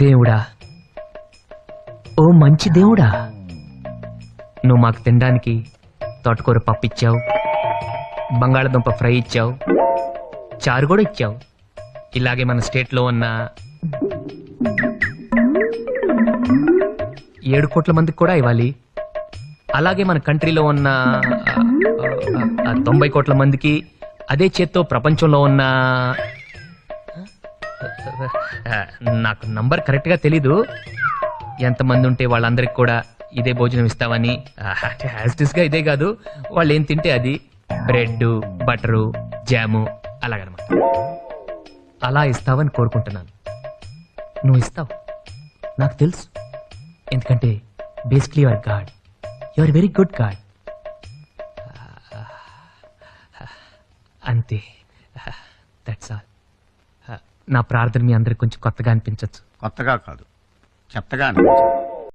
దేవుడా, ఓ మంచి దేవుడా, నువ్వు మాకు తినడానికి తోటకూర పప్పు ఇచ్చావు, బంగాళదుంప ఫ్రై ఇచ్చావు, చారు కూడా ఇచ్చావు. ఇలాగే మన స్టేట్లో ఉన్న 7 కోట్ల మందికి కూడా ఇవ్వాలి. అలాగే మన కంట్రీలో ఉన్న 90 కోట్ల మందికి, అదే చేత్తో ప్రపంచంలో ఉన్న నాకు నంబర్ కరెక్ట్ గా తెలీదు, ఎంతమంది ఉంటే వాళ్ళందరికి కూడా ఇదే భోజనం ఇస్తావని. గా ఇదే కాదు, వాళ్ళు ఏం తింటే అది, బ్రెడ్, బటరు, జాము అలాగనమాట. అలా ఇస్తావని కోరుకుంటున్నాను. నువ్వు ఇస్తావు, నాకు తెలుసు. ఎందుకంటే basically your God, your very good God. అంతే, దట్స్ ఆల్. నా ప్రార్థన మీ అందరికి కొంచెం కొత్తగా అనిపించవచ్చు. కొత్తగా కాదు, చెత్తగా అనిపించింది.